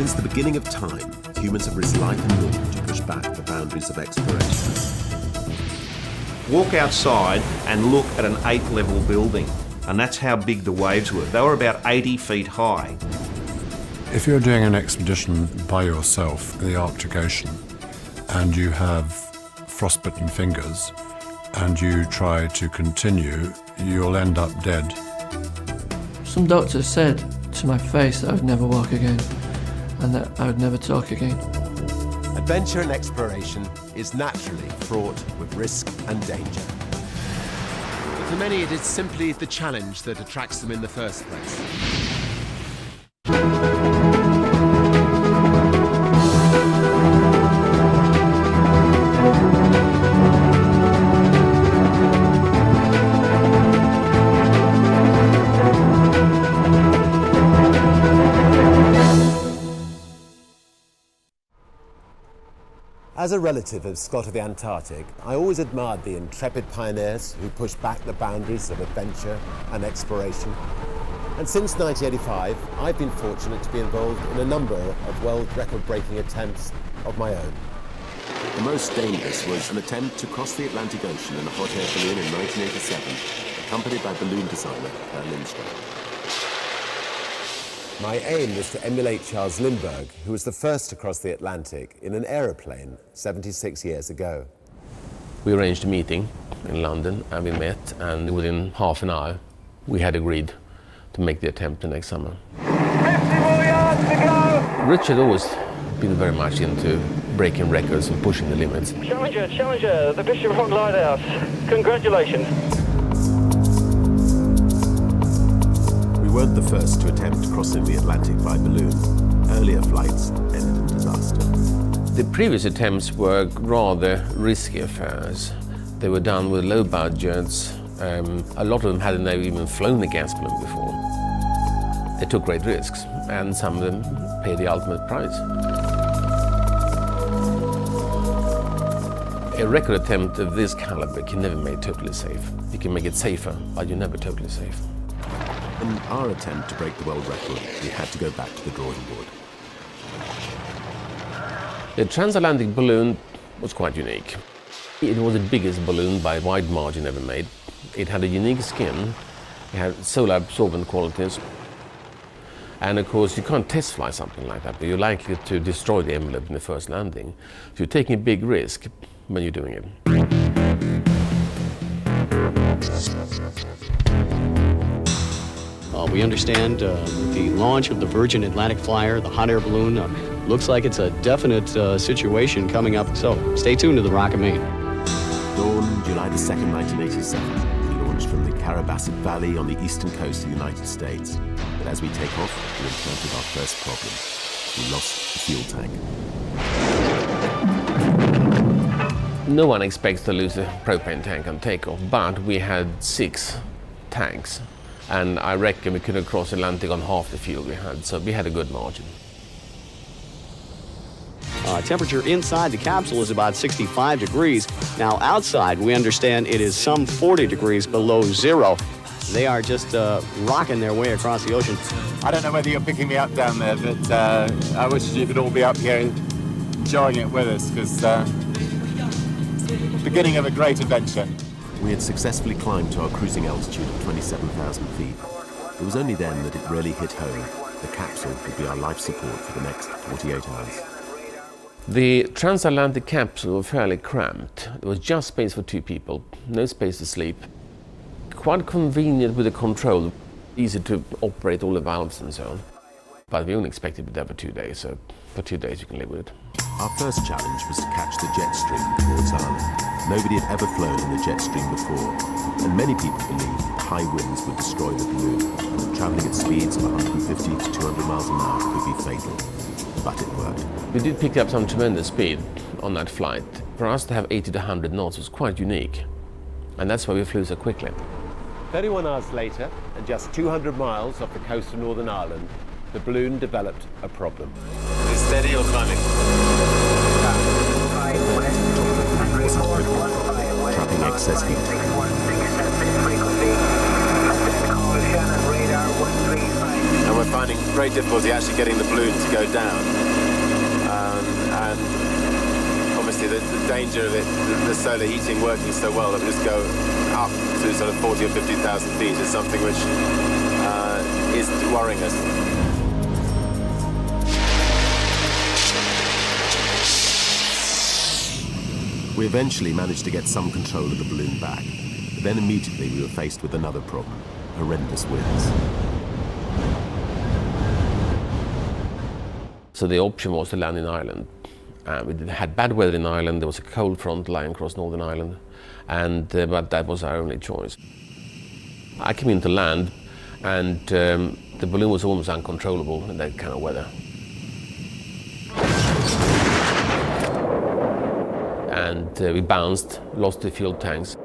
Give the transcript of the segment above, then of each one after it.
Since the beginning of time, humans have risked life and limb to push back the boundaries of explorations. Walk outside and look at an 8-level building, and that's how big the waves were. They were about 80 feet high. If you're doing an expedition by yourself in the Arctic Ocean and you have frostbitten fingers and you try to continue, you'll end up dead. Some doctors said to my face that I would never walk again and that I would never talk again. Adventure and exploration is naturally fraught with risk and danger. But for many, it is simply the challenge that attracts them in the first place. As a relative of Scott of the Antarctic, I always admired the intrepid pioneers who pushed back the boundaries of adventure and exploration. And since 1985, I've been fortunate to be involved in a number of world record-breaking attempts of my own. The most dangerous was an attempt to cross the Atlantic Ocean in a hot air balloon in 1987, accompanied by balloon designer Per Lindstrand. My aim was to emulate Charles Lindbergh, who was the first to cross the Atlantic in an aeroplane 76 years ago. We arranged a meeting in London and we met, and within half an hour we had agreed to make the attempt the next summer. 50 more yards to go! Rich had always been very much into breaking records and pushing the limits. Challenger, the Bishop Rock Lighthouse. Congratulations. We weren't the first to attempt crossing the Atlantic by balloon. Earlier flights ended in disaster. The previous attempts were rather risky affairs. They were done with low budgets. A lot of them hadn't even flown a gas balloon before. They took great risks, and some of them paid the ultimate price. A record attempt of this caliber can never be totally safe. You can make it safer, but you're never totally safe. In our attempt to break the world record, we had to go back to the drawing board. The transatlantic balloon was quite unique. It was the biggest balloon by a wide margin ever made. It had a unique skin, it had solar absorbent qualities, and of course you can't test fly something like that, but you're likely to destroy the envelope in the first landing. So you're taking a big risk when you're doing it. We understand the launch of the Virgin Atlantic Flyer, the hot air balloon, looks like it's a definite situation coming up, so stay tuned to the Rock of Maine. Dawn, July the 2nd, 1987. We launched from the Carabasset Valley on the eastern coast of the United States. But as we take off, we encountered our first problem. We lost the fuel tank. No one expects to lose a propane tank on takeoff, but we had 6 tanks. And I reckon we could have crossed the Atlantic on half the fuel we had, so we had a good margin. Temperature inside the capsule is about 65 degrees. Now outside, we understand it is some 40 degrees below zero. They are just rocking their way across the ocean. I don't know whether you're picking me up down there, but I wish you could all be up here enjoying it with us, because beginning of a great adventure. We had successfully climbed to our cruising altitude of 27,000 feet. It was only then that it really hit home. The capsule would be our life support for the next 48 hours. The transatlantic capsule was fairly cramped. There was just space for 2 people, no space to sleep. Quite convenient with the control, easy to operate all the valves and so on. But we only expected to be there for 2 days, so for 2 days you can live with it. Our first challenge was to catch the jet stream towards Ireland. Nobody had ever flown in the jet stream before, and many people believed high winds would destroy the balloon, and that travelling at speeds of 150 to 200 miles an hour could be fatal. But it worked. We did pick up some tremendous speed on that flight. For us to have 80 to 100 knots was quite unique, and that's why we flew so quickly. 31 hours later, and just 200 miles off the coast of Northern Ireland, the balloon developed a problem. Is it steady or climbing? Trapping excess heat. And we're finding great difficulty actually getting the balloon to go down. And obviously the danger of it, the solar heating working so well that we just go up to sort of 40 or 50,000 feet is something which is worrying us. We eventually managed to get some control of the balloon back, but then immediately we were faced with another problem: horrendous winds. So the option was to land in Ireland. We had bad weather in Ireland, there was a cold front lying across Northern Ireland, but that was our only choice. I came in to land, and the balloon was almost uncontrollable in that kind of weather. And we bounced, lost the fuel tanks,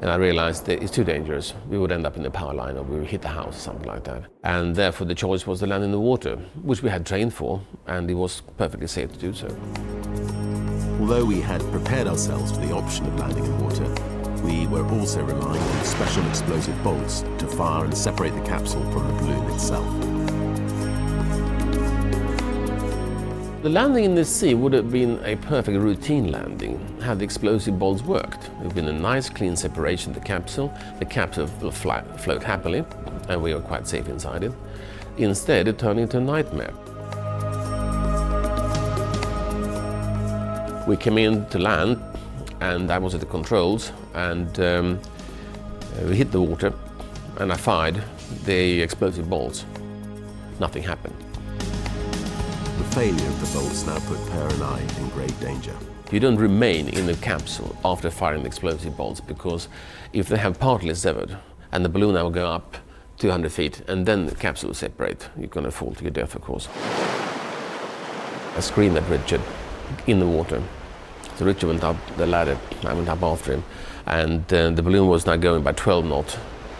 and I realized that it's too dangerous. We would end up in the power line, or we would hit the house or something like that. And therefore the choice was to land in the water, which we had trained for, and it was perfectly safe to do so. Although we had prepared ourselves for the option of landing in water, we were also relying on special explosive bolts to fire and separate the capsule from the balloon itself. The landing in the sea would have been a perfect routine landing had the explosive bolts worked. It would have been a nice clean separation of the capsule will float happily, and we were quite safe inside it. Instead, it turned into a nightmare. We came in to land, and I was at the controls, and we hit the water, and I fired the explosive bolts. Nothing happened. The failure of the bolts now put Per and I in grave danger. You don't remain in the capsule after firing the explosive bolts, because if they have partly severed and the balloon now will go up 200 feet and then the capsule will separate, you're going to fall to your death, of course. I screamed at Richard in the water. So Richard went up the ladder, I went up after him, and the balloon was now going by 12 knots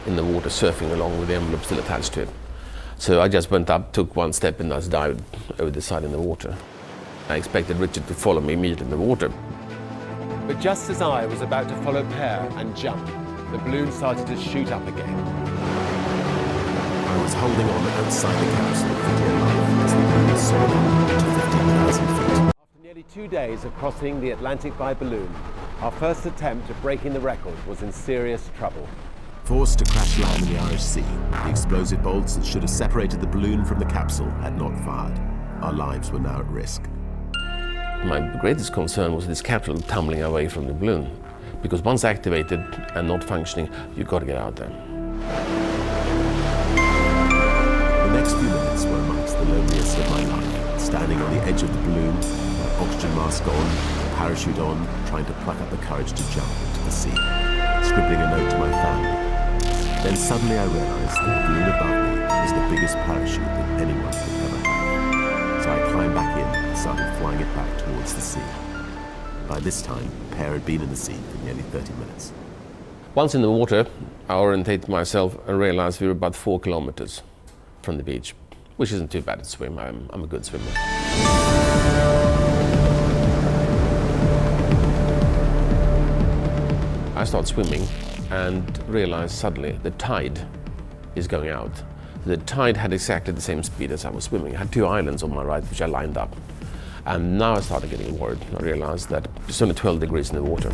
in the water, surfing along with the envelope still attached to it. So I just went up, took one step, and I dived over the side in the water. I expected Richard to follow me immediately in the water. But just as I was about to follow Per and jump, the balloon started to shoot up again. I was holding on outside the capsule for dear life as the balloon soared up to 15,000 feet. After nearly 2 days of crossing the Atlantic by balloon, our first attempt at breaking the record was in serious trouble. Forced to crash land in the Irish Sea, the explosive bolts that should have separated the balloon from the capsule had not fired. Our lives were now at risk. My greatest concern was this capsule tumbling away from the balloon, because once activated and not functioning, you've got to get out there. The next few minutes were amongst the loneliest of my life, standing on the edge of the balloon, my oxygen mask on, parachute on, trying to pluck up the courage to jump into the sea, scribbling a note to my family. Then suddenly I realized that the balloon above me was the biggest parachute that anyone could ever have. So I climbed back in and started flying it back towards the sea. By this time, Per had been in the sea for nearly 30 minutes. Once in the water, I orientated myself and realized we were about 4 kilometers from the beach, which isn't too bad to swim. I'm a good swimmer. I started swimming and realized suddenly the tide is going out. The tide had exactly the same speed as I was swimming. I had 2 islands on my right, which I lined up. And now I started getting worried. I realized that it's only 12 degrees in the water.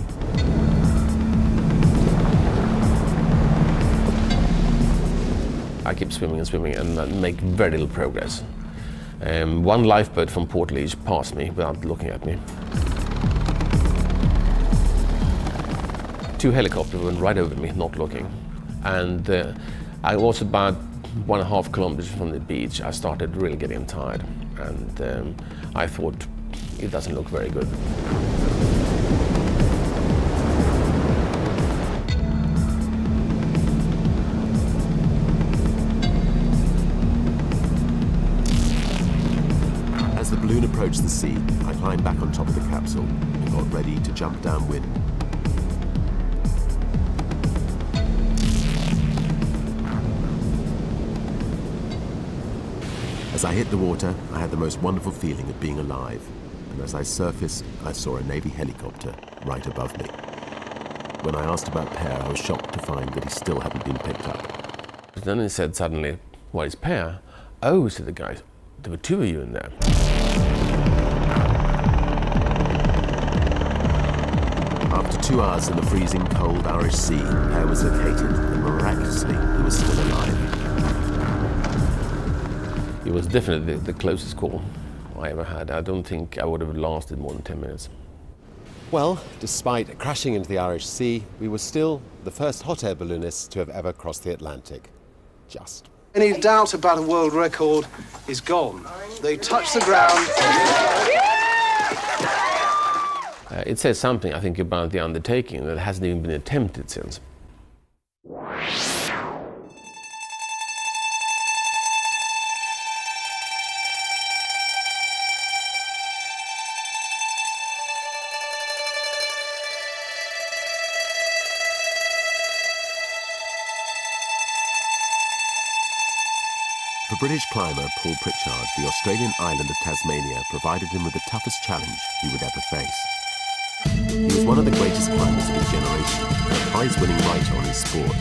I keep swimming and swimming and make very little progress. One lifeboat from Port Leach passed me without looking at me. 2 helicopters went right over me, not looking. And I was about 1.5 kilometers from the beach. I started really getting tired, and I thought, it doesn't look very good. As the balloon approached the sea, I climbed back on top of the capsule and got ready to jump downwind. As I hit the water, I had the most wonderful feeling of being alive, and as I surfaced, I saw a Navy helicopter right above me. When I asked about Per, I was shocked to find that he still hadn't been picked up. Then he said suddenly, "Where is Per?" "Oh," said the guy, "there were two of you in there." After 2 hours in the freezing cold Irish Sea, Per was located and miraculously he was still alive. It was definitely the closest call I ever had. I don't think I would have lasted more than 10 minutes. Well, despite crashing into the Irish Sea, we were still the first hot air balloonists to have ever crossed the Atlantic. Just. Any doubt about a world record is gone. They touch the ground. It says something, I think, about the undertaking that hasn't even been attempted since. For British climber Paul Pritchard, the Australian island of Tasmania provided him with the toughest challenge he would ever face. He was one of the greatest climbers of his generation, and a prize-winning writer on his sport.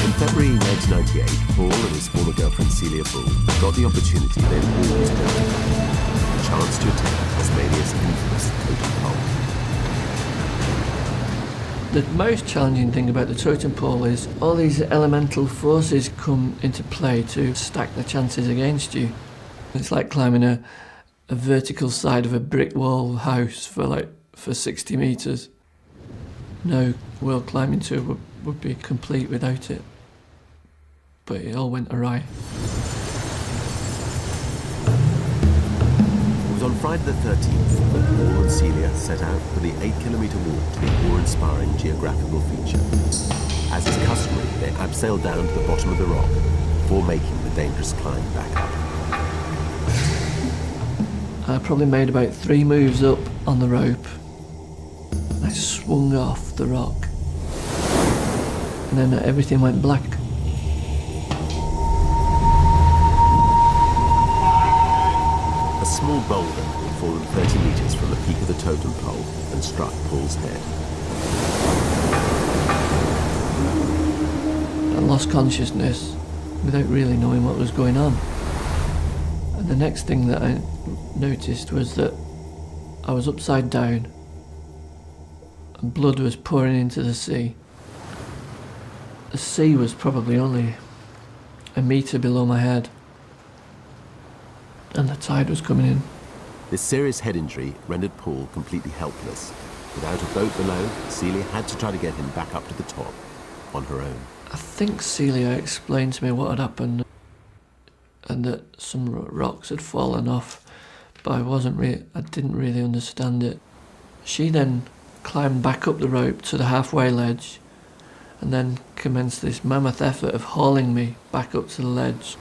In February 1998, Paul and his former girlfriend Celia Bull got the opportunity they'd always wanted, a chance to attain Tasmania's infamous totem pole. The most challenging thing about the totem pole is all these elemental forces come into play to stack the chances against you. It's like climbing a vertical side of a brick wall house for 60 metres. No world climbing tour would be complete without it. But it all went awry. It was on Friday the 13th that Paul and Celia set out for the 8-kilometre walk to the awe-inspiring geographical feature. As is customary, they abseiled down to the bottom of the rock before making the dangerous climb back up. I probably made about 3 moves up on the rope. I swung off the rock. And then everything went black. A small boulder had fallen 30 metres from the peak of the totem pole and struck Paul's head. I lost consciousness without really knowing what was going on. And the next thing that I noticed was that I was upside down and blood was pouring into the sea. The sea was probably only a metre below my head, and the tide was coming in. This serious head injury rendered Paul completely helpless. Without a boat below, Celia had to try to get him back up to the top on her own. I think Celia explained to me what had happened and that some rocks had fallen off, but I didn't really understand it. She then climbed back up the rope to the halfway ledge and then commenced this mammoth effort of hauling me back up to the ledge.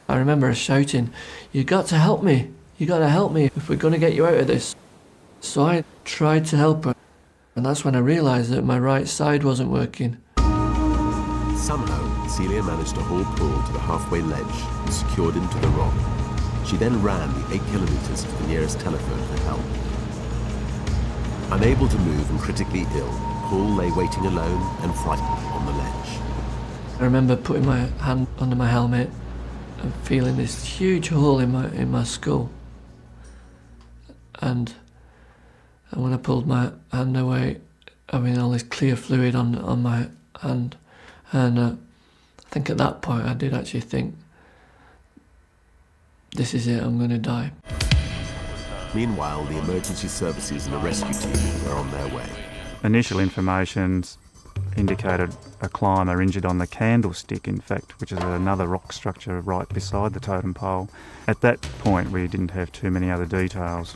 I remember her shouting, "You got to help me, you got to help me if we're going to get you out of this." So I tried to help her, and that's when I realised that my right side wasn't working. Somehow, Celia managed to haul Paul to the halfway ledge and secured him to the rock. She then ran the 8 kilometres to the nearest telephone for help. Unable to move and critically ill, Paul lay waiting alone and frightened on the ledge. I remember putting my hand under my helmet and feeling this huge hole in my skull. And when I pulled my hand away, I mean all this clear fluid on my hand. And I think at that point I did actually think, this is it, I'm going to die. Meanwhile, the emergency services and the rescue team were on their way. Initial information indicated a climber injured on the Candlestick, in fact, which is another rock structure right beside the totem pole. At that point, we didn't have too many other details.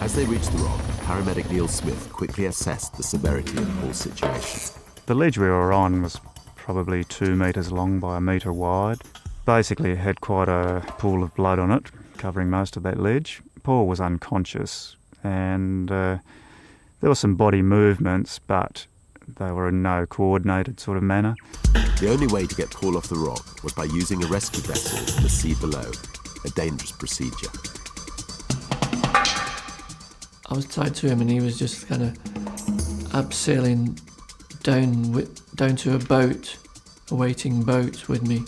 As they reached the rock, paramedic Neil Smith quickly assessed the severity of Paul's situation. The ledge we were on was probably 2 metres long by 1 metre wide. Basically, it had quite a pool of blood on it, covering most of that ledge. Paul was unconscious, and there were some body movements, but they were in no coordinated sort of manner. The only way to get Paul off the rock was by using a rescue vessel in the sea below, a dangerous procedure. I was tied to him and he was just kind of abseiling down to a boat, a waiting boat with me.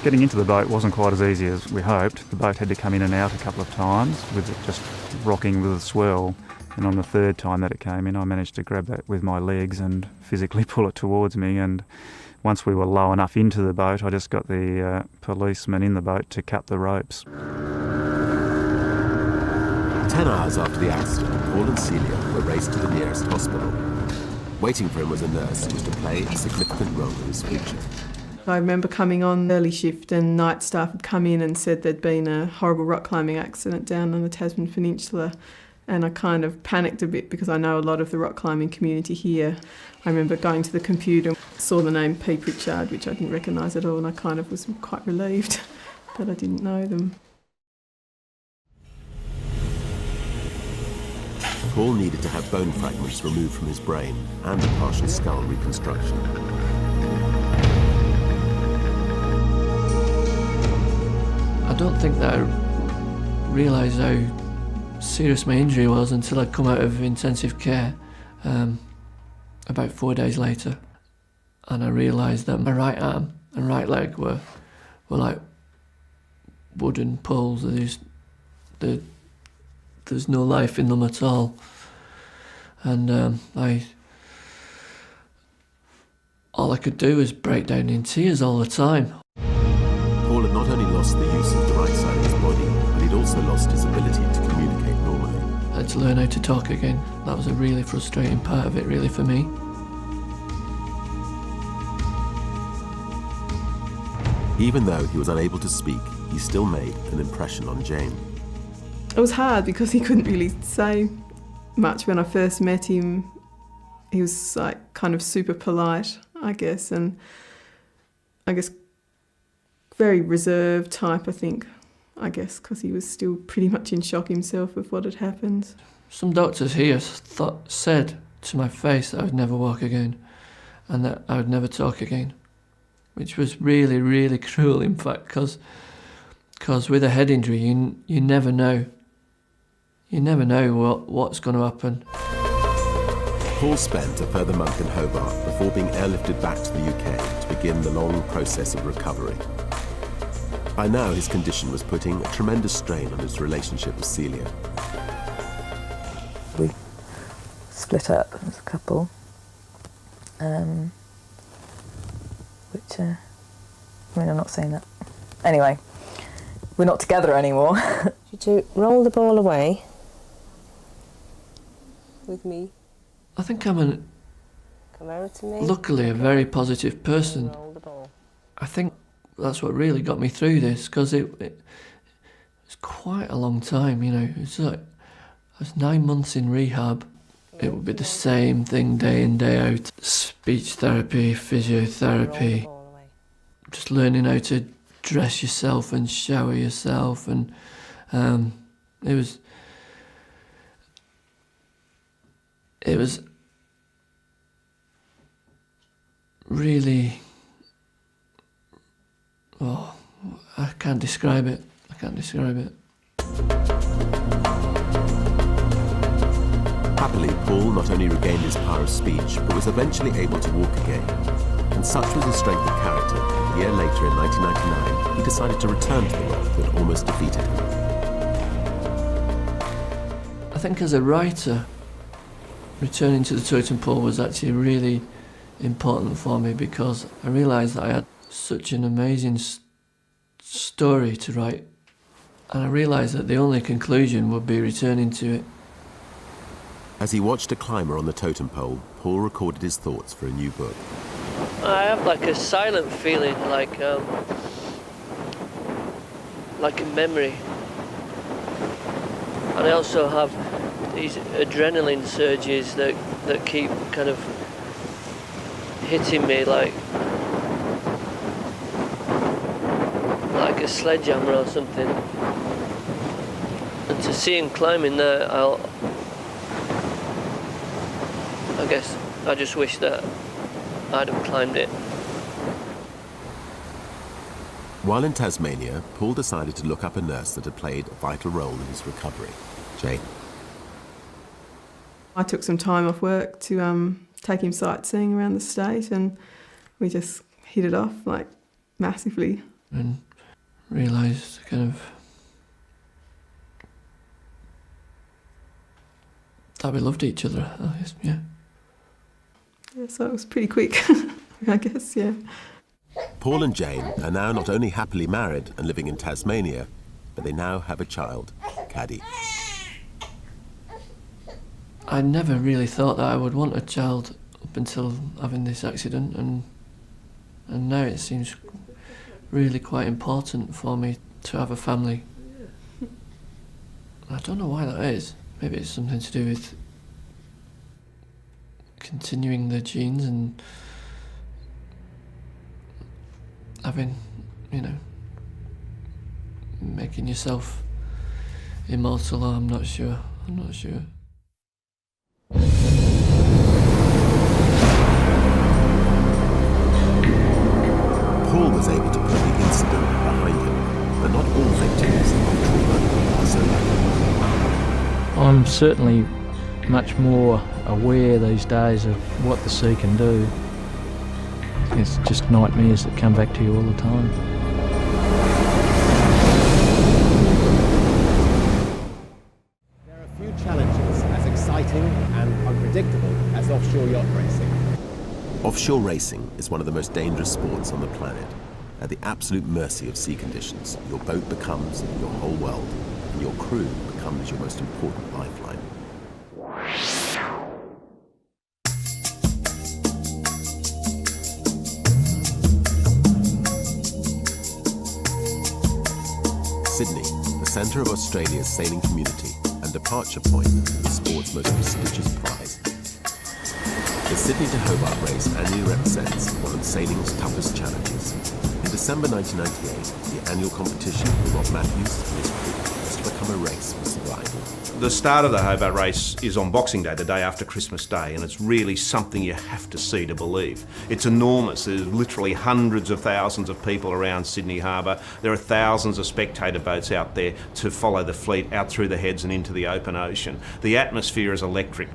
Getting into the boat wasn't quite as easy as we hoped. The boat had to come in and out a couple of times with it just rocking with a swell. And on the third time that it came in, I managed to grab that with my legs and physically pull it towards me. And once we were low enough into the boat, I just got the policeman in the boat to cut the ropes. 10 hours after the accident, Paul and Celia were raced to the nearest hospital. Waiting for him was a nurse who was to play a significant role in his future. I remember coming on early shift and night staff had come in and said there'd been a horrible rock climbing accident down on the Tasman Peninsula, and I kind of panicked a bit because I know a lot of the rock climbing community here. I remember going to the computer, saw the name P. Pritchard, which I didn't recognise at all, and I kind of was quite relieved that I didn't know them. Paul needed to have bone fragments removed from his brain and a partial skull reconstruction. I don't think that I realised how serious my injury was until I'd come out of intensive care about 4 days later, and I realised that my right arm and right leg were like wooden poles. There's no life in them at all, and all I could do was break down in tears all the time. Paul had not only lost the use of the right side of his body, but he'd also lost his ability to communicate normally. I had to learn how to talk again. That was a really frustrating part of it, really, for me. Even though he was unable to speak, he still made an impression on Jane. It was hard because he couldn't really say much. When I first met him, he was like kind of super polite, I guess, and I guess very reserved type, I guess, because he was still pretty much in shock himself with what had happened. Some doctors here said to my face that I would never walk again and that I would never talk again, which was really, really cruel, in fact, because with a head injury, you never know. You never know what's going to happen. Paul spent a further month in Hobart before being airlifted back to the UK to begin the long process of recovery. By now, his condition was putting a tremendous strain on his relationship with Celia. We split up as a couple, which, I mean, I'm not saying that. Anyway, we're not together anymore. Did you roll the ball away with me? I think I'm Come over to me. luckily a very positive person. Roll the ball. I think that's what really got me through this, because it was quite a long time, you know. It's like I was 9 months in rehab. It would be the same thing day in, day out. Speech therapy, physiotherapy, just learning how to dress yourself and shower yourself, and it was really, I can't describe it. Happily, Paul not only regained his power of speech, but was eventually able to walk again. And such was his strength of character, a year later in 1999, he decided to return to the rock that almost defeated him. I think as a writer, returning to the totem pole was actually really important for me, because I realised that I had such an amazing story to write, and I realised that the only conclusion would be returning to it. As he watched a climber on the totem pole, Paul recorded his thoughts for a new book. I have like a silent feeling, like a memory, and I also have these adrenaline surges that keep kind of hitting me like a sledgehammer or something. And to see him climbing there, I guess I just wish that I'd have climbed it. While in Tasmania, Paul decided to look up a nurse that had played a vital role in his recovery. Jane. I took some time off work to take him sightseeing around the state, and we just hit it off like massively. And realised kind of that we loved each other, I guess, yeah. Yeah, so it was pretty quick, I guess, yeah. Paul and Jane are now not only happily married and living in Tasmania, but they now have a child, Caddy. I never really thought that I would want a child up until having this accident, and now it seems really quite important for me to have a family. I don't know why that is. Maybe it's something to do with continuing the genes and having, making yourself immortal. I'm not sure. Paul was able to put the incident behind him, but not all victims of trauma are so lucky. I'm certainly much more aware these days of what the sea can do. It's just nightmares that come back to you all the time. There are few challenges as exciting and unpredictable as offshore yacht racing. Offshore racing is one of the most dangerous sports on the planet. At the absolute mercy of sea conditions, your boat becomes your whole world, and your crew becomes your most important lifeline. Sydney, the centre of Australia's sailing community and departure point for the sport's most prestigious prize. The Sydney to Hobart race annually represents one of sailing's toughest challenges. In December 1998, the annual competition for Rob Matthews and his crew was to become a race for survival. The start of the Hobart race is on Boxing Day, the day after Christmas Day, and it's really something you have to see to believe. It's enormous. There's literally hundreds of thousands of people around Sydney Harbour. There are thousands of spectator boats out there to follow the fleet out through the heads and into the open ocean. The atmosphere is electric.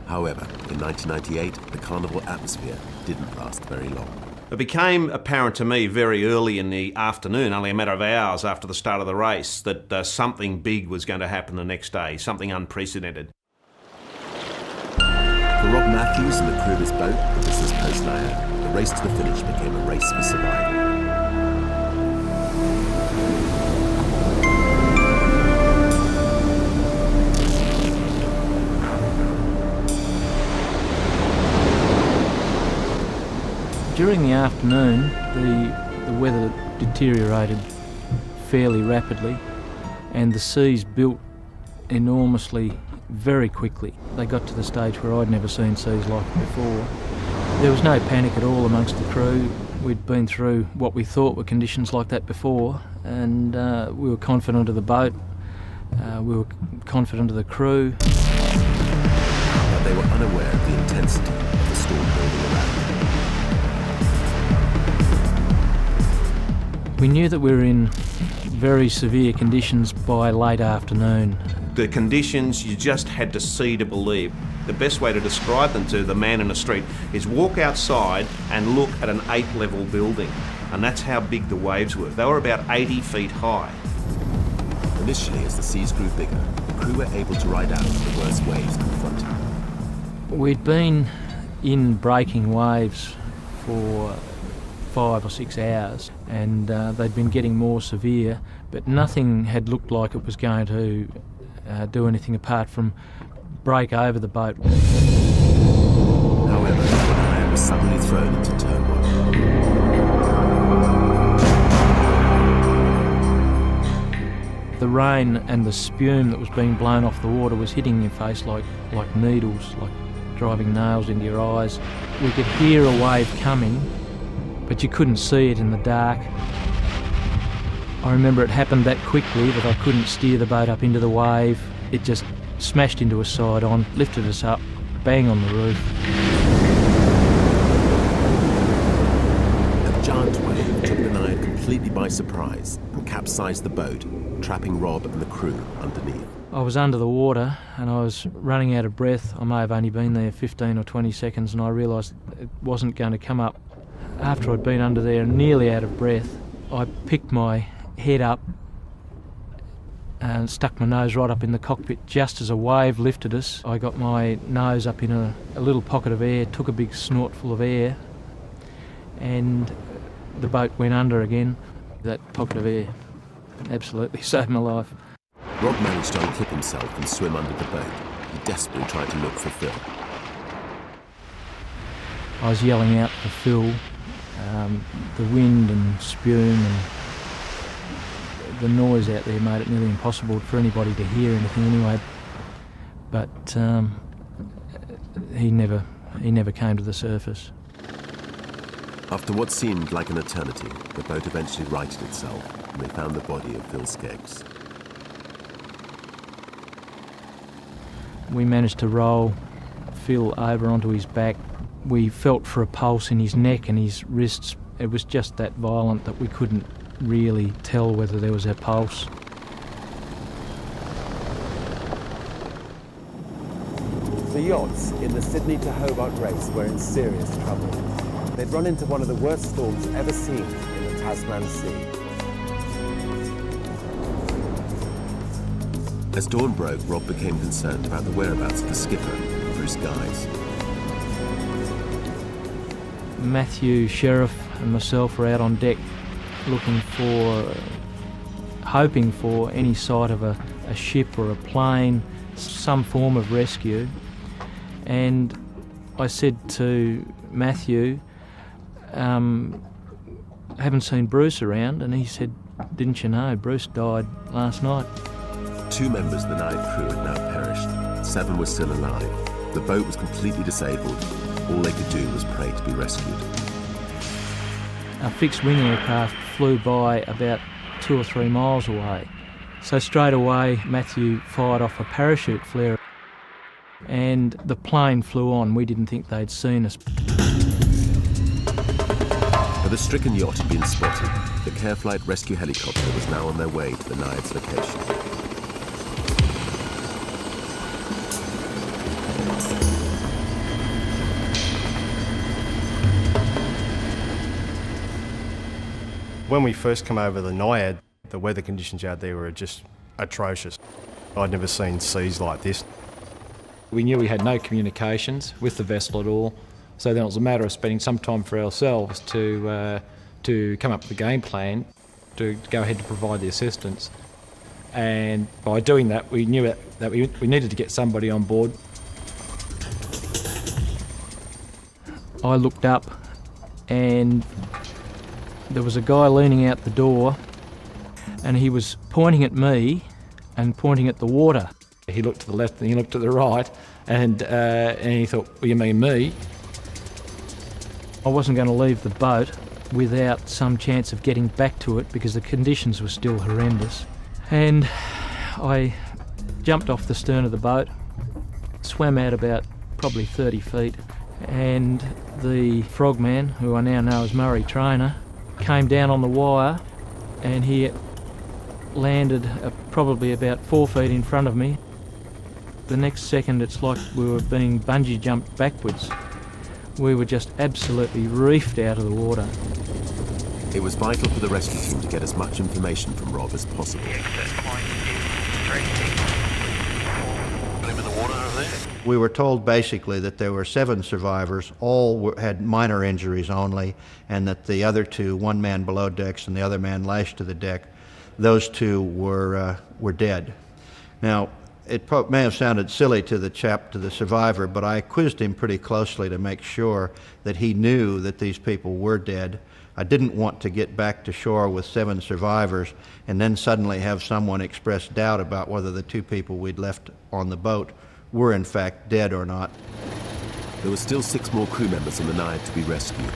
However, in 1998, the carnival atmosphere didn't last very long. It became apparent to me very early in the afternoon, only a matter of hours after the start of the race, that something big was going to happen the next day, something unprecedented. For Rob Matthews and the crew of his boat, the Business Post Layer, the race to the finish became a race for survival. During the afternoon, the weather deteriorated fairly rapidly and the seas built enormously very quickly. They got to the stage where I'd never seen seas like it before. There was no panic at all amongst the crew. We'd been through what we thought were conditions like that before, and we were confident of the boat, we were confident of the crew. But they were unaware of the intensity of the storm building around them. We knew that we were in very severe conditions by late afternoon. The conditions you just had to see to believe. The best way to describe them to the man in the street is walk outside and look at an 8-level building. And that's how big the waves were. They were about 80 feet high. Initially, as the seas grew bigger, the crew were able to ride out the worst waves confronting them. We'd been in breaking waves for 5 or 6 hours, and they'd been getting more severe, but nothing had looked like it was going to do anything apart from break over the boat. However, the layer was suddenly thrown into turmoil. The rain and the spume that was being blown off the water was hitting your face like needles, like driving nails into your eyes. We could hear a wave coming, but you couldn't see it in the dark. I remember it happened that quickly that I couldn't steer the boat up into the wave. It just smashed into us side on, lifted us up, bang on the roof. A giant wave took the Naiad completely by surprise and capsized the boat, trapping Rob and the crew underneath. I was under the water and I was running out of breath. I may have only been there 15 or 20 seconds and I realised it wasn't going to come up. After I'd been under there and nearly out of breath, I picked my head up and stuck my nose right up in the cockpit. Just as a wave lifted us, I got my nose up in a little pocket of air, took a big snortful of air, and the boat went under again. That pocket of air absolutely saved my life. Rob managed to unclip himself and swim under the boat. He desperately tried to look for Phil. I was yelling out for Phil. The wind and spume and the noise out there made it nearly impossible for anybody to hear anything anyway. But he never came to the surface. After what seemed like an eternity, the boat eventually righted itself and they found the body of Phil Skeggs. We managed to roll Phil over onto his back. We felt for a pulse in his neck and his wrists. It was just that violent that we couldn't really tell whether there was a pulse. The yachts in the Sydney to Hobart race were in serious trouble. They'd run into one of the worst storms ever seen in the Tasman Sea. As dawn broke, Rob became concerned about the whereabouts of the skipper, Bruce Guys. Matthew, Sheriff and myself were out on deck hoping for any sight of a ship or a plane, some form of rescue. And I said to Matthew, haven't seen Bruce around, and he said, didn't you know, Bruce died last night. 2 members of the Naiad crew had now perished. 7 were still alive. The boat was completely disabled. All they could do was pray to be rescued. A fixed-wing aircraft flew by about 2 or 3 miles away. So straight away, Matthew fired off a parachute flare and the plane flew on. We didn't think they'd seen us. But the stricken yacht had been spotted. The Care Flight rescue helicopter was now on their way to the Naiad's location. When we first came over the Naiad, the weather conditions out there were just atrocious. I'd never seen seas like this. We knew we had no communications with the vessel at all, so then it was a matter of spending some time for ourselves to come up with a game plan to go ahead to provide the assistance. And by doing that, we knew that we needed to get somebody on board. I looked up and there was a guy leaning out the door and he was pointing at me and pointing at the water. He looked to the left and he looked to the right and he thought, well, you mean me? I wasn't going to leave the boat without some chance of getting back to it because the conditions were still horrendous. And I jumped off the stern of the boat, swam out about probably 30 feet, and the frogman, who I now know as Murray Trainer, came down on the wire and he landed probably about 4 feet in front of me. The next second it's like we were being bungee jumped backwards. We were just absolutely reefed out of the water. It was vital for the rescue team to get as much information from Rob as possible. We were told basically that there were 7 survivors, all had minor injuries only, and that the other 2, one man below decks and the other man lashed to the deck, those 2 were dead. Now, it may have sounded silly to the survivor, but I quizzed him pretty closely to make sure that he knew that these people were dead. I didn't want to get back to shore with 7 survivors and then suddenly have someone express doubt about whether the 2 people we'd left on the boat were in fact dead or not. There were still 6 more crew members on the Naiad to be rescued.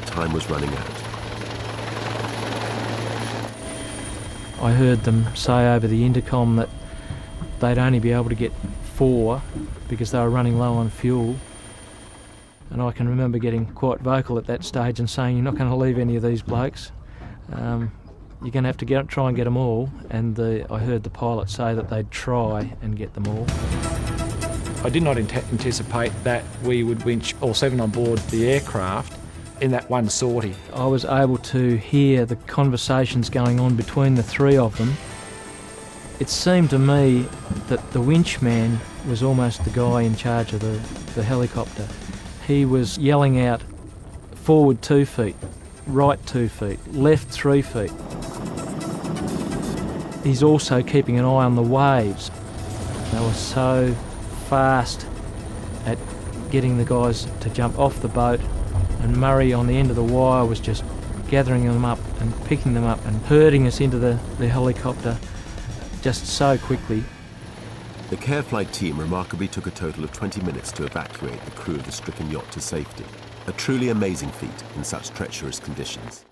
Time was running out. I heard them say over the intercom that they'd only be able to get 4 because they were running low on fuel. And I can remember getting quite vocal at that stage and saying, "You're not going to leave any of these blokes. You're going to have to try and get them all." And I heard the pilot say that they'd try and get them all. I did not anticipate that we would winch all 7 on board the aircraft in that one sortie. I was able to hear the conversations going on between the 3 of them. It seemed to me that the winch man was almost the guy in charge of the helicopter. He was yelling out, "Forward 2 feet, right 2 feet, left 3 feet." He's also keeping an eye on the waves. They were so fast at getting the guys to jump off the boat, and Murray on the end of the wire was just gathering them up and picking them up and herding us into the helicopter just so quickly. The care flight team remarkably took a total of 20 minutes to evacuate the crew of the stricken yacht to safety. A truly amazing feat in such treacherous conditions.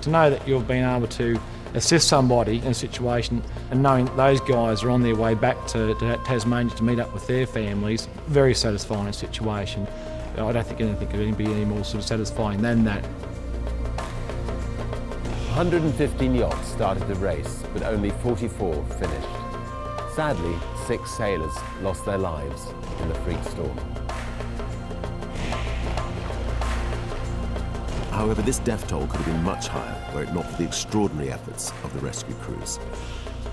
To know that you've been able to assist somebody in a situation and knowing that those guys are on their way back to Tasmania to meet up with their families, very satisfying situation. I don't think anything could be any more sort of satisfying than that. 115 yachts started the race, but only 44 finished. Sadly, 6 sailors lost their lives in the freak storm. However, this death toll could have been much higher were it not for the extraordinary efforts of the rescue crews.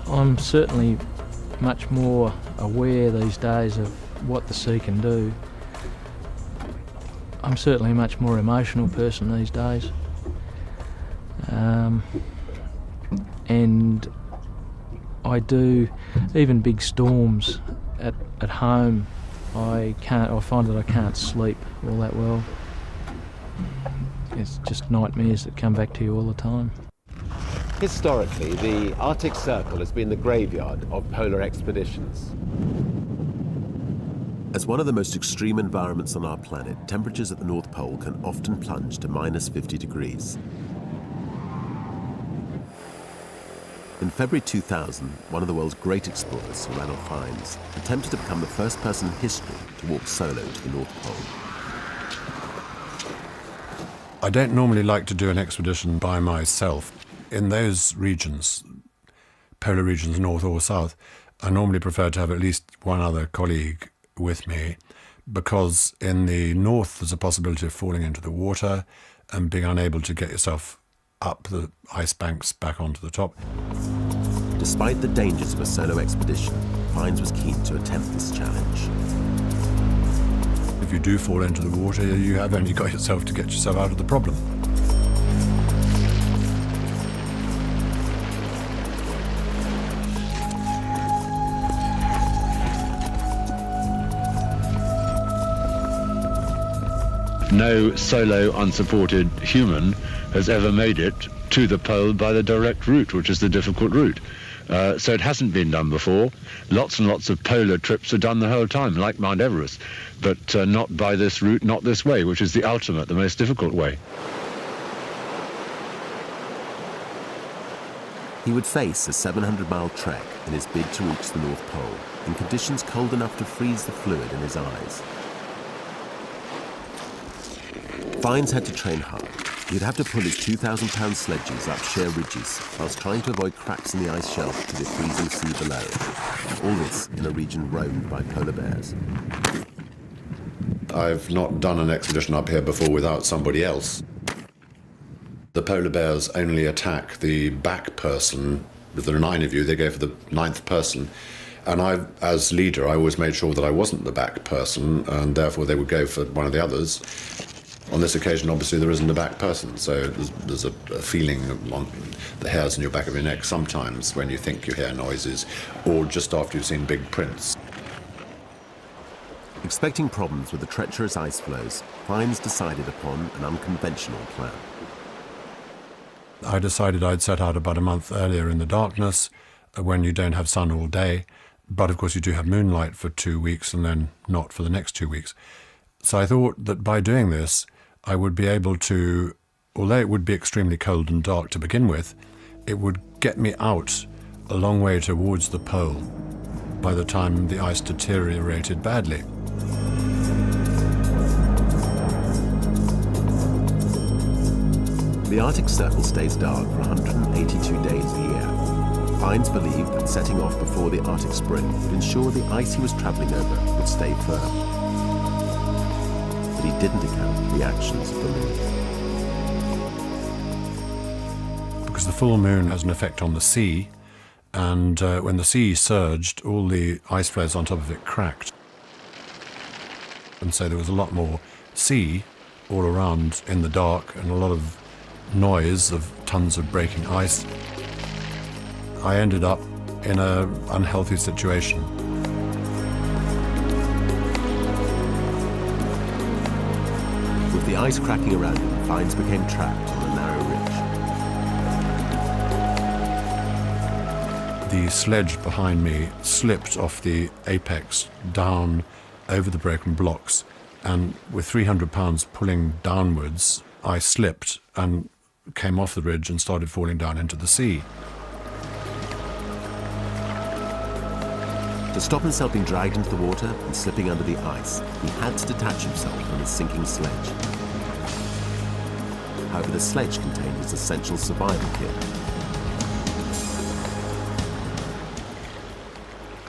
I'm certainly much more aware these days of what the sea can do. I'm certainly a much more emotional person these days. And I do, even big storms at home, I find that I can't sleep all that well. It's just nightmares that come back to you all the time. Historically, the Arctic Circle has been the graveyard of polar expeditions. As one of the most extreme environments on our planet, temperatures at the North Pole can often plunge to minus 50 degrees. In February 2000, one of the world's great explorers, Sir Ranulph Fiennes, attempted to become the first person in history to walk solo to the North Pole. I don't normally like to do an expedition by myself. In those regions, polar regions, north or south, I normally prefer to have at least one other colleague with me, because in the north there's a possibility of falling into the water and being unable to get yourself up the ice banks back onto the top. Despite the dangers of a solo expedition, Fiennes was keen to attempt this challenge. If you do fall into the water, you have only got yourself to get yourself out of the problem. No solo, unsupported human has ever made it to the pole by the direct route, which is the difficult route. So it hasn't been done before. Lots and lots of polar trips are done the whole time, like Mount Everest, but not by this route, not this way, which is the ultimate, the most difficult way. He would face a 700-mile trek in his bid to reach the North Pole, in conditions cold enough to freeze the fluid in his eyes. Fiennes had to train hard. He'd have to pull his 2,000-pound sledges up sheer ridges, whilst trying to avoid cracks in the ice shelf to the freezing sea below. All this in a region roamed by polar bears. I've not done an expedition up here before without somebody else. The polar bears only attack the back person. If there are 9 of you, they go for the 9th person. And I, as leader, I always made sure that I wasn't the back person, and therefore they would go for one of the others. On this occasion, obviously, there isn't a back person, so there's a feeling on the hairs in your back of your neck sometimes when you think you hear noises, or just after you've seen big prints. Expecting problems with the treacherous ice floes, Fiennes decided upon an unconventional plan. I decided I'd set out about a month earlier in the darkness, when you don't have sun all day, but of course you do have moonlight for 2 weeks and then not for the next 2 weeks. So I thought that by doing this, I would be able to, although it would be extremely cold and dark to begin with, it would get me out a long way towards the pole by the time the ice deteriorated badly. The Arctic Circle stays dark for 182 days a year. Fiennes believed that setting off before the Arctic Spring would ensure the ice he was travelling over would stay firm. But he didn't account for the actions of the moon. Because the full moon has an effect on the sea, and when the sea surged, all the ice floes on top of it cracked. And so there was a lot more sea all around in the dark and a lot of noise of tons of breaking ice. I ended up in an unhealthy situation. With the ice cracking around him, Fiennes became trapped on a narrow ridge. The sledge behind me slipped off the apex down over the broken blocks, and with 300 pounds pulling downwards, I slipped and came off the ridge and started falling down into the sea. To stop himself being dragged into the water and slipping under the ice, he had to detach himself from his sinking sledge. However, the sledge contained his essential survival kit.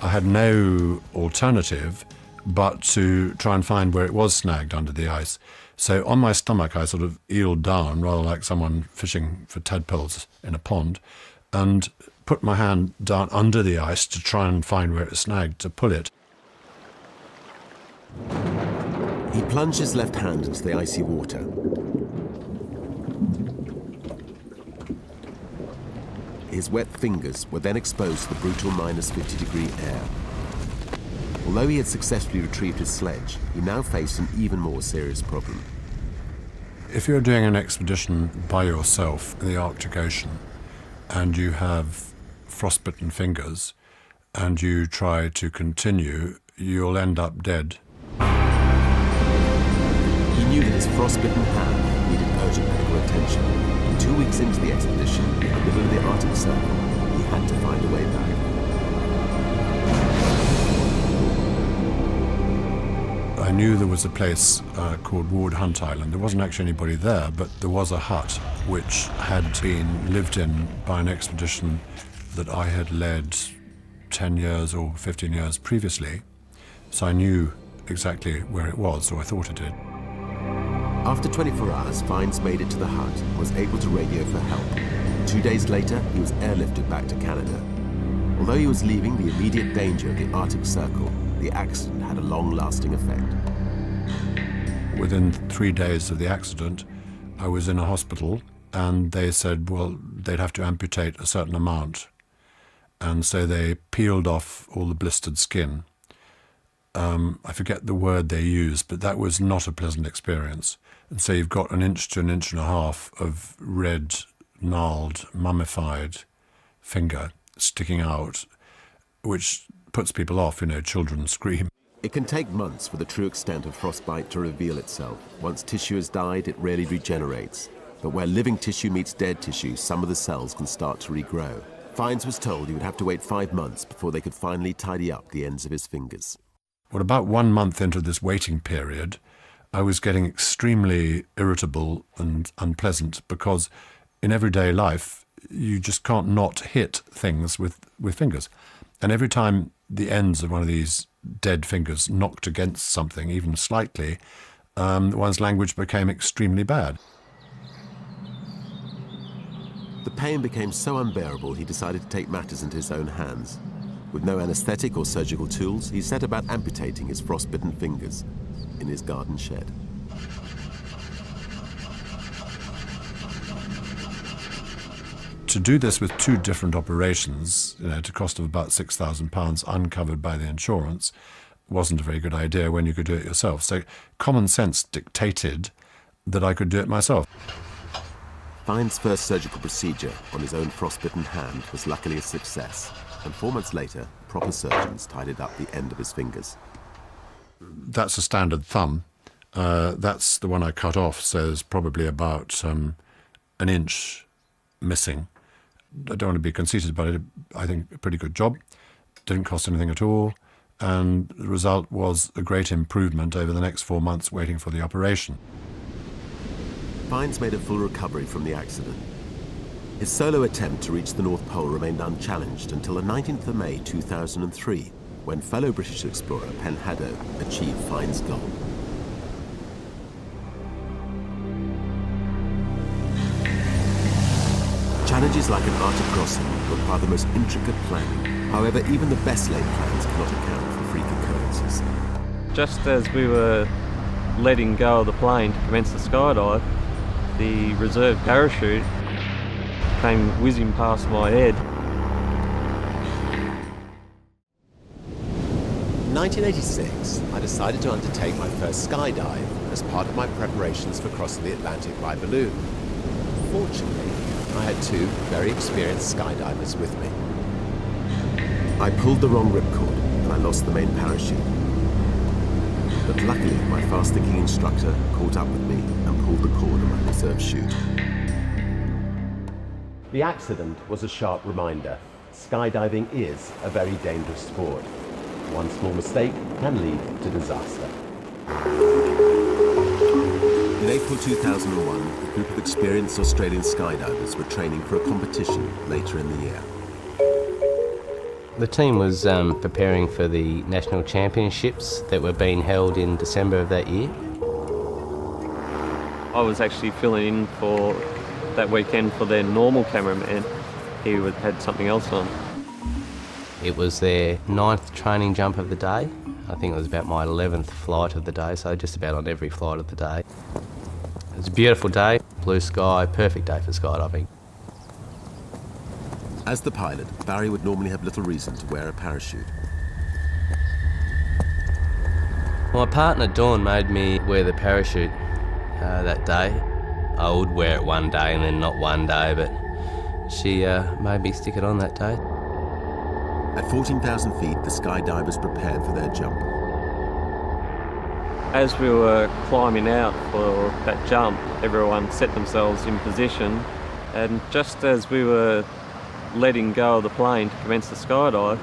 I had no alternative but to try and find where it was snagged under the ice. So on my stomach, I sort of eeled down, rather like someone fishing for tadpoles in a pond, and put my hand down under the ice to try and find where it was snagged, to pull it. He plunged his left hand into the icy water. His wet fingers were then exposed to the brutal -50-degree air. Although he had successfully retrieved his sledge, he now faced an even more serious problem. If you're doing an expedition by yourself in the Arctic Ocean and you have frostbitten fingers and you try to continue, you'll end up dead. He knew that his frostbitten hand needed urgent medical attention. And 2 weeks into the expedition, in the middle of the Arctic Circle, he had to find a way back. I knew there was a place called Ward Hunt Island. There wasn't actually anybody there, but there was a hut which had been lived in by an expedition that I had led 10 years or 15 years previously. So I knew exactly where it was, or I thought it did. After 24 hours, Fiennes made it to the hut and was able to radio for help. 2 days later, he was airlifted back to Canada. Although he was leaving the immediate danger of the Arctic Circle, the accident had a long-lasting effect. Within 3 days of the accident, I was in a hospital, and they said, well, they'd have to amputate a certain amount. And so they peeled off all the blistered skin. I forget the word they used, but that was not a pleasant experience. And so you've got 1 inch to 1.5 inches of red, gnarled, mummified finger sticking out, which puts people off, children scream. It can take months for the true extent of frostbite to reveal itself. Once tissue has died, it rarely regenerates. But where living tissue meets dead tissue, some of the cells can start to regrow. Fiennes was told he would have to wait 5 months before they could finally tidy up the ends of his fingers. Well, about 1 month into this waiting period, I was getting extremely irritable and unpleasant because in everyday life, you just can't not hit things with fingers. And every time the ends of one of these dead fingers knocked against something, even slightly, one's language became extremely bad. The pain became so unbearable, he decided to take matters into his own hands. With no anesthetic or surgical tools, he set about amputating his frostbitten fingers in his garden shed. To do this with 2 different operations, at a cost of about £6,000 uncovered by the insurance, wasn't a very good idea when you could do it yourself. So common sense dictated that I could do it myself. Fiennes' first surgical procedure on his own frostbitten hand was luckily a success, and 4 months later, proper surgeons tidied up the end of his fingers. That's a standard thumb. That's the one I cut off, so there's probably about 1 inch missing. I don't want to be conceited, but it, I think, a pretty good job. Didn't cost anything at all, and the result was a great improvement over the next 4 months waiting for the operation. Fiennes made a full recovery from the accident. His solo attempt to reach the North Pole remained unchallenged until the 19th of May 2003, when fellow British explorer Pen Hadow achieved Fiennes' goal. Challenges like an Arctic crossing require the most intricate planning. However, even the best laid plans cannot account for freak occurrences. Just as we were letting go of the plane to commence the skydive, the reserve parachute came whizzing past my head. In 1986, I decided to undertake my first skydive as part of my preparations for crossing the Atlantic by balloon. Fortunately, I had two very experienced skydivers with me. I pulled the wrong ripcord and I lost the main parachute. But luckily, my fast-thinking instructor caught up with me and pulled the cord on my reserve chute. The accident was a sharp reminder. Skydiving is a very dangerous sport. One small mistake can lead to disaster. In April 2001, a group of experienced Australian skydivers were training for a competition later in the year. The team was preparing for the national championships that were being held in December of that year. I was actually filling in for that weekend for their normal cameraman. He had something else on. It was their 9th training jump of the day. I think it was about my 11th flight of the day, so just about on every flight of the day. It was a beautiful day, blue sky, perfect day for skydiving. As the pilot, Barry would normally have little reason to wear a parachute. My partner Dawn made me wear the parachute that day. I would wear it one day and then not one day, but she made me stick it on that day. At 14,000 feet, the skydivers prepared for their jump. As we were climbing out for that jump, everyone set themselves in position, and just as we were letting go of the plane to commence the skydive,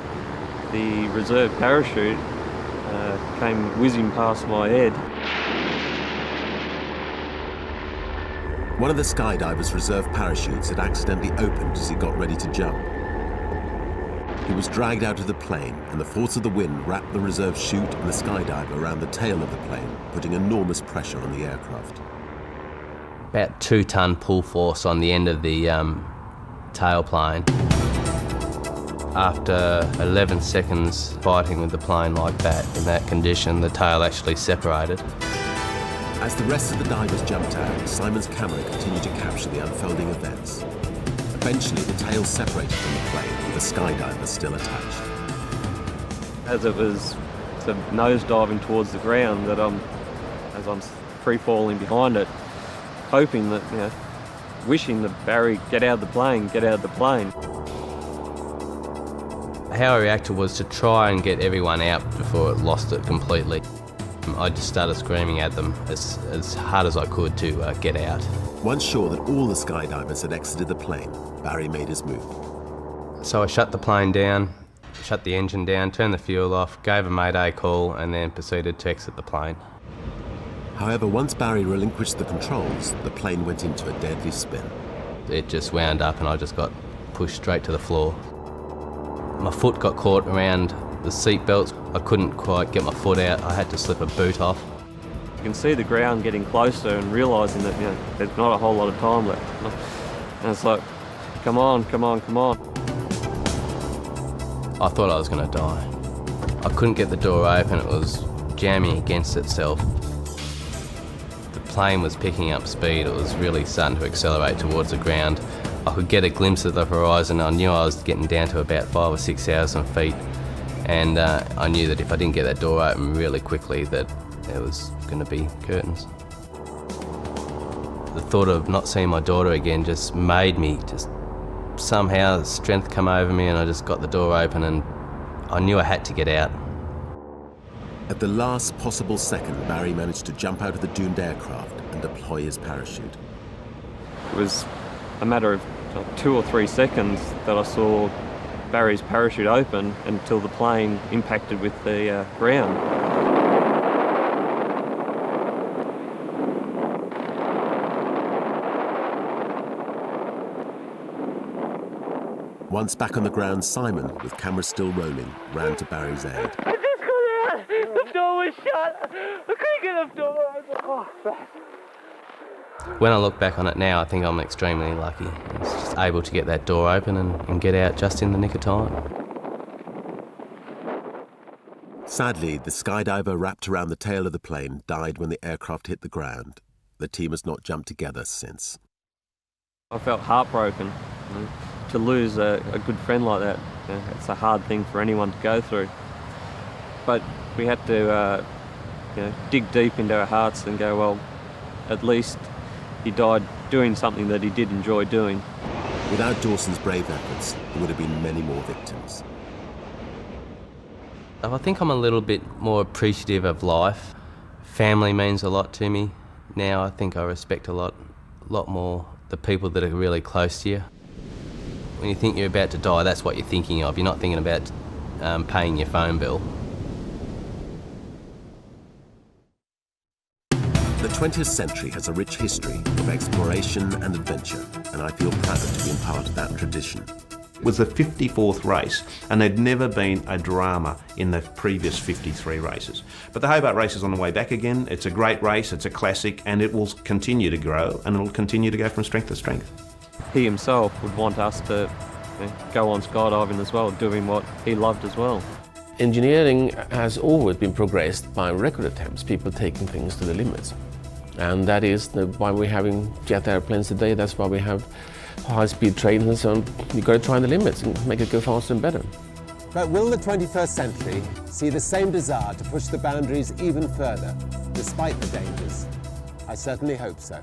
the reserve parachute came whizzing past my head. One of the skydivers' reserve parachutes had accidentally opened as he got ready to jump. He was dragged out of the plane, and the force of the wind wrapped the reserve chute and the skydiver around the tail of the plane, putting enormous pressure on the aircraft. About 2-ton pull force on the end of the tailplane. After 11 seconds fighting with the plane like that, in that condition, the tail actually separated. As the rest of the divers jumped out, Simon's camera continued to capture the unfolding events. Eventually, the tail separated from the plane, with the skydiver still attached. As it was sort of nosediving towards the ground, that as I'm free-falling behind it, hoping that, wishing that Barry, get out of the plane, get out of the plane. How I reacted was to try and get everyone out before it lost it completely. I just started screaming at them as hard as I could to get out. Once sure that all the skydivers had exited the plane, Barry made his move. So I shut the plane down, shut the engine down, turned the fuel off, gave a mayday call, and then proceeded to exit the plane. However, once Barry relinquished the controls, the plane went into a deadly spin. It just wound up and I just got pushed straight to the floor. My foot got caught around the seat belts. I couldn't quite get my foot out. I had to slip a boot off. You can see the ground getting closer and realising that there's not a whole lot of time left. And it's like, come on, come on, come on. I thought I was going to die. I couldn't get the door open. It was jamming against itself. The plane was picking up speed. It was really starting to accelerate towards the ground. I could get a glimpse of the horizon. I knew I was getting down to about 5,000 or 6,000 feet. And I knew that if I didn't get that door open really quickly, that there was going to be curtains. The thought of not seeing my daughter again just made me somehow strength come over me, and I just got the door open and I knew I had to get out. At the last possible second, Barry managed to jump out of the doomed aircraft and deploy his parachute. It was a matter of 2 or 3 seconds that I saw Barry's parachute open until the plane impacted with the ground. Once back on the ground, Simon, with camera still rolling, ran to Barry's aid. I just got out! The door was shut! I couldn't get the door open! Oh, When I look back on it now, I think I'm extremely lucky. I was just able to get that door open and get out just in the nick of time. Sadly, the skydiver wrapped around the tail of the plane died when the aircraft hit the ground. The team has not jumped together since. I felt heartbroken. To lose a good friend like that, it's a hard thing for anyone to go through. But we had to dig deep into our hearts and go, well, at least he died doing something that he did enjoy doing. Without Dawson's brave efforts, there would have been many more victims. I think I'm a little bit more appreciative of life. Family means a lot to me. Now I think I respect a lot more the people that are really close to you. When you think you're about to die, that's what you're thinking of. You're not thinking about paying your phone bill. The 20th century has a rich history of exploration and adventure, and I feel proud to be in part of that tradition. It was the 54th race, and there'd never been a drama in the previous 53 races. But the Hobart race is on the way back again. It's a great race, it's a classic, and it will continue to grow, and it'll continue to go from strength to strength. He himself would want us to go on skydiving as well, doing what he loved as well. Engineering has always been progressed by record attempts, people taking things to the limits. And that is why we're having jet airplanes today, that's why we have high-speed trains and so on. You've got to try the limits and make it go faster and better. But will the 21st century see the same desire to push the boundaries even further, despite the dangers? I certainly hope so.